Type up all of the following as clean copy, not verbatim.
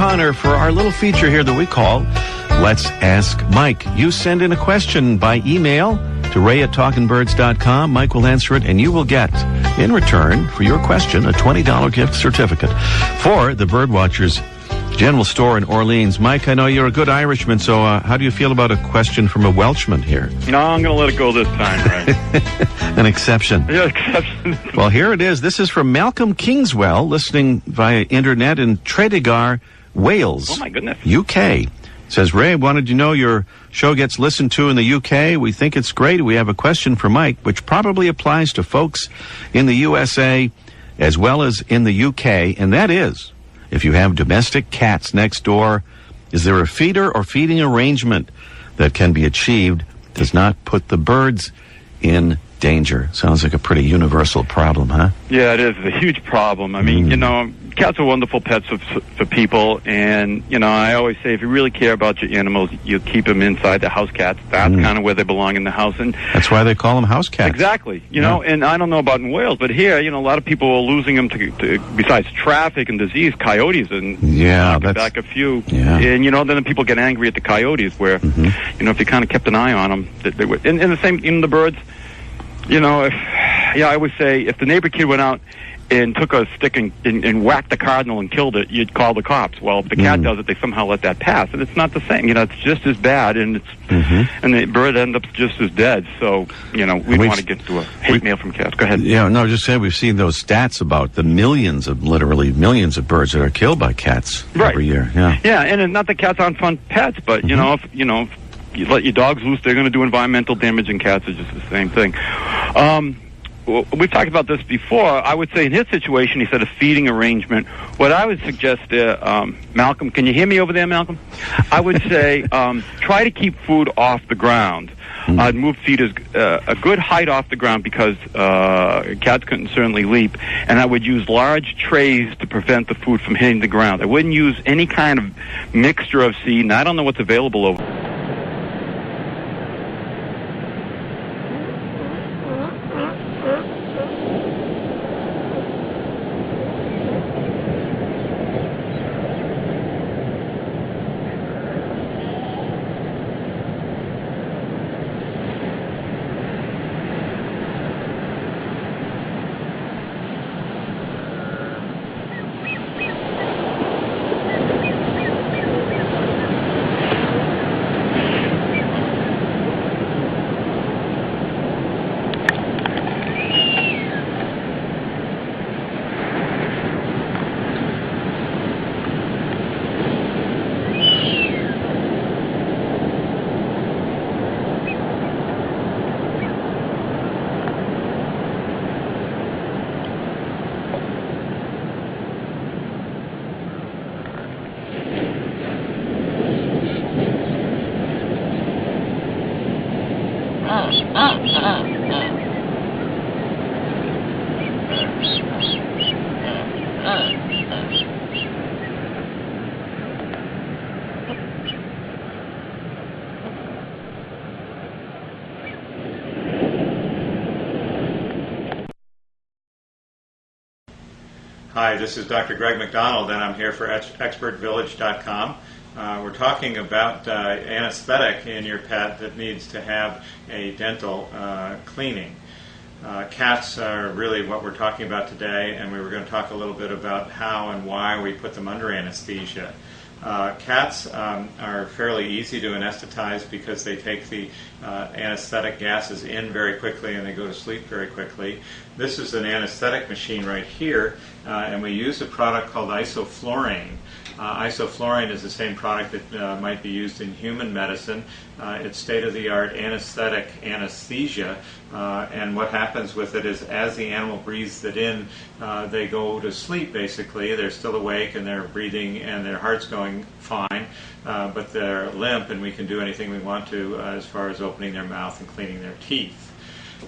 O'Connor for our little feature here that we call Let's Ask Mike. You send in a question by email to ray@talkingbirds.com. Mike will answer it, and you will get, in return for your question, a $20 gift certificate for the Birdwatchers General Store in Orleans. Mike, I know you're a good Irishman, so how do you feel about a question from a Welshman here? No, I'm going to let it go this time, right? An exception. Yeah, exception. Well, here it is. This is from Malcolm Kingswell, listening via internet in Tredegar, Wales. Oh, my goodness. UK. Says, Ray, wanted to know your show gets listened to in the UK. We think it's great. We have a question for Mike, which probably applies to folks in the USA as well as in the UK, and that is, if you have domestic cats next door, is there a feeder or feeding arrangement that can be achieved, does not put the birds in danger? Sounds like a pretty universal problem, huh? Yeah, it is. It's a huge problem. I mean, you know, cats are wonderful pets for people, and, you know, I always say if you really care about your animals, you keep them inside the house cats. That's kind of where they belong in the house. And that's why they call them house cats. Exactly. You know, and I don't know about in Wales, but here, you know, a lot of people are losing them to besides traffic and disease, coyotes, and that's back a few. Yeah. And, you know, then people get angry at the coyotes where, you know, if you kind of kept an eye on them, they would. And the same, in the birds, you know, I would say if the neighbor kid went out and took a stick and whacked the cardinal and killed it, you'd call the cops. Well, if the cat does it, they somehow let that pass, and it's not the same. You know, it's just as bad, and it's and the bird ends up just as dead. So, you know, we want to get to a hate mail from cats. Go ahead. Yeah, no, just say we've seen those stats about the literally millions of birds that are killed by cats every year. Yeah, yeah, and not that cats aren't fun pets, but you know, if you let your dogs loose, they're going to do environmental damage, and cats are just the same thing. We've talked about this before. I would say in his situation, he said a feeding arrangement. What I would suggest there, Malcolm, can you hear me over there, Malcolm? I would say try to keep food off the ground. I'd move feeders a good height off the ground because cats couldn't certainly leap, and I would use large trays to prevent the food from hitting the ground. I wouldn't use any kind of mixture of seed, and I don't know what's available over. Hi, this is Dr. Greg McDonald, and I'm here for expertvillage.com. We're talking about anesthetic in your pet that needs to have a dental cleaning. Cats are really what we're talking about today, and we were going to talk a little bit about how and why we put them under anesthesia. Cats are fairly easy to anesthetize because they take the anesthetic gases in very quickly and they go to sleep very quickly. This is an anesthetic machine right here, and we use a product called isoflurane. Isoflurane is the same product that might be used in human medicine. It's state-of-the-art anesthetic anesthesia, and what happens with it is as the animal breathes it in, they go to sleep basically. They're still awake and they're breathing and their heart's going fine, but they're limp and we can do anything we want to as far as opening their mouth and cleaning their teeth.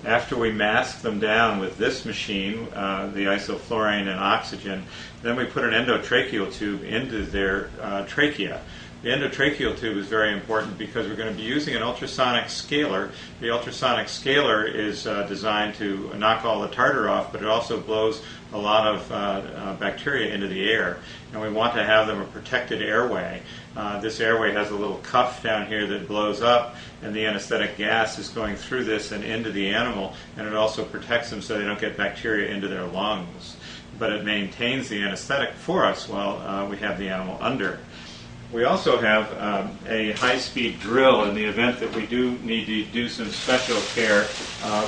After we mask them down with this machine, the isoflurane and oxygen, then we put an endotracheal tube into their trachea. The endotracheal tube is very important because we're going to be using an ultrasonic scaler. The ultrasonic scaler is designed to knock all the tartar off, but it also blows a lot of bacteria into the air, and we want to have them a protected airway. This airway has a little cuff down here that blows up, and the anesthetic gas is going through this and into the animal, and it also protects them so they don't get bacteria into their lungs. But it maintains the anesthetic for us while we have the animal under. We also have a high-speed drill in the event that we do need to do some special care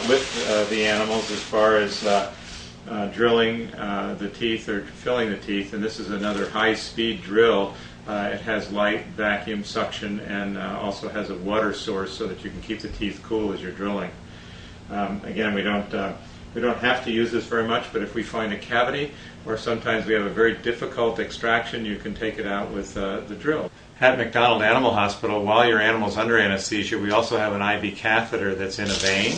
with the animals as far as drilling the teeth or filling the teeth. And this is another high-speed drill. It has light, vacuum, suction, and also has a water source so that you can keep the teeth cool as you're drilling. Again, we don't have to use this very much, but if we find a cavity or sometimes we have a very difficult extraction, you can take it out with the drill. At McDonald Animal Hospital, while your animal's under anesthesia, we also have an IV catheter that's in a vein.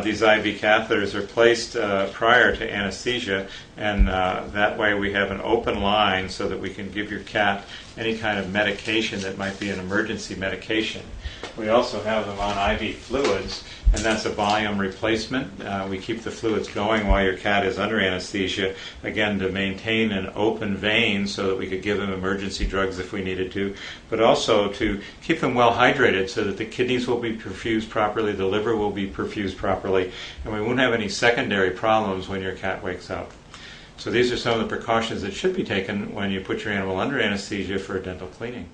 These IV catheters are placed prior to anesthesia, and that way we have an open line so that we can give your cat any kind of medication that might be an emergency medication. We also have them on IV fluids, and that's a volume replacement. We keep the fluids going while your cat is under anesthesia, again to maintain an open vein so that we could give them emergency drugs if we needed to, but also to keep them well hydrated so that the kidneys will be perfused properly, the liver will be perfused properly, and we won't have any secondary problems when your cat wakes up. So these are some of the precautions that should be taken when you put your animal under anesthesia for dental cleaning.